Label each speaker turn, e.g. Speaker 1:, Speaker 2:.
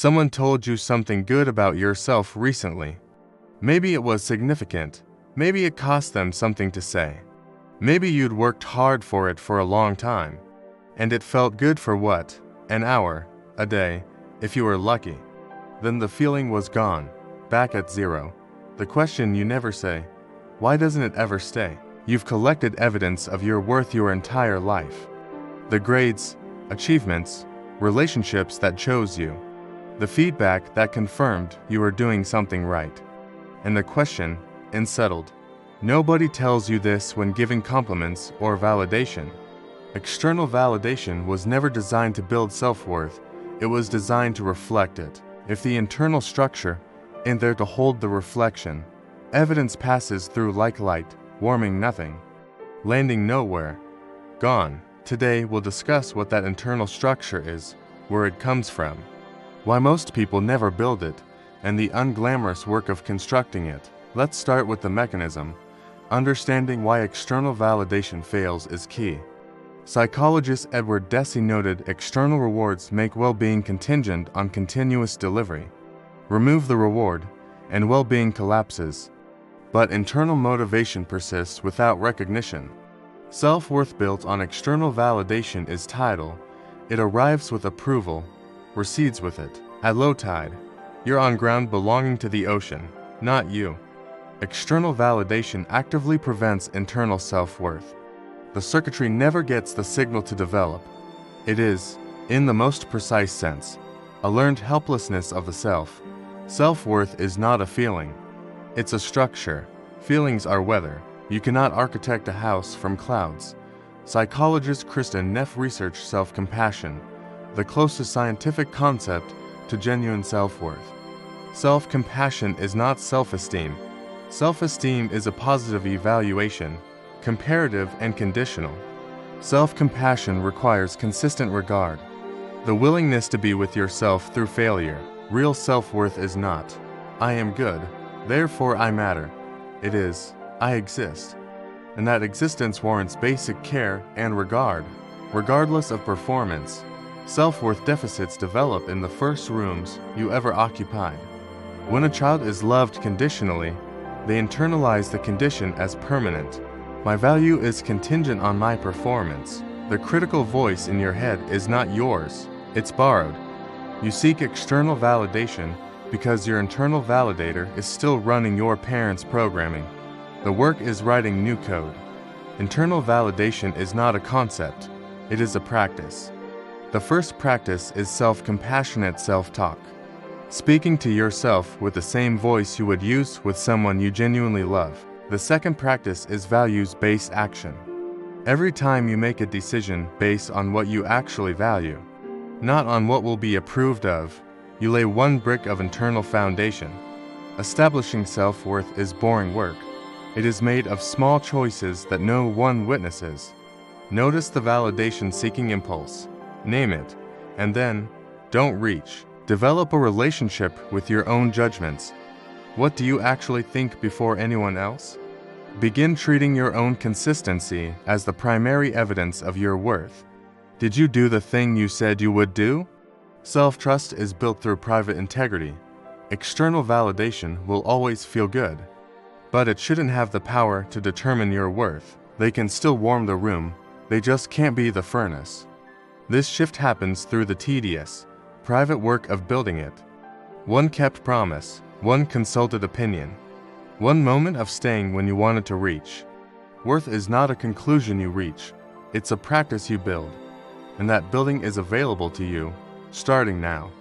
Speaker 1: Someone told you something good about yourself recently. Maybe it was significant. Maybe it cost them something to say. Maybe you'd worked hard for it for a long time. And it felt good for what? An hour, a day, if you were lucky. Then the feeling was gone, back at zero. The question you never say, why doesn't it ever stay? You've collected evidence of your worth your entire life. The grades, achievements, relationships that chose you. The feedback that confirmed you were doing something right. And the question, unsettled. Nobody tells you this when giving compliments or validation. External validation was never designed to build self-worth, it was designed to reflect it. If the internal structure isn't there to hold the reflection, evidence passes through like light, warming nothing, landing nowhere, gone. Today we'll discuss what that internal structure is, where it comes from, why most people never build it, and the unglamorous work of constructing it. Let's start with the mechanism. Understanding why external validation fails is key. Psychologist Edward Deci noted external rewards make well-being contingent on continuous delivery. Remove the reward, and well-being collapses. But internal motivation persists without recognition. Self-worth built on external validation is tidal. It arrives with approval, recedes with it. At low tide, you're on ground belonging to the ocean, not you. External validation actively prevents internal self-worth. The circuitry never gets the signal to develop. It is, in the most precise sense, a learned helplessness of the self. Self-worth is not a feeling. It's a structure. Feelings are weather. You cannot architect a house from clouds. Psychologist Kristin Neff researched self-compassion, the closest scientific concept to genuine self-worth. Self-compassion is not self-esteem. Self-esteem is a positive evaluation, comparative and conditional. Self-compassion requires consistent regard, the willingness to be with yourself through failure. Real self-worth is not, I am good, therefore I matter. It is, I exist. And that existence warrants basic care and regard, regardless of performance. Self-worth deficits develop in the first rooms you ever occupied. When a child is loved conditionally, they internalize the condition as permanent. My value is contingent on my performance. The critical voice in your head is not yours, it's borrowed. You seek external validation because your internal validator is still running your parents' programming. The work is writing new code. Internal validation is not a concept, it is a practice. The first practice is self-compassionate self-talk. Speaking to yourself with the same voice you would use with someone you genuinely love. The second practice is values-based action. Every time you make a decision based on what you actually value, not on what will be approved of, you lay one brick of internal foundation. Establishing self-worth is boring work. It is made of small choices that no one witnesses. Notice the validation-seeking impulse, name it, and then, don't reach. Develop a relationship with your own judgments. What do you actually think before anyone else? Begin treating your own consistency as the primary evidence of your worth. Did you do the thing you said you would do? Self-trust is built through private integrity. External validation will always feel good, but it shouldn't have the power to determine your worth. They can still warm the room, they just can't be the furnace. This shift happens through the tedious, private work of building it. One kept promise, one consulted opinion, one moment of staying when you wanted to reach. Worth is not a conclusion you reach, it's a practice you build, and that building is available to you, starting now.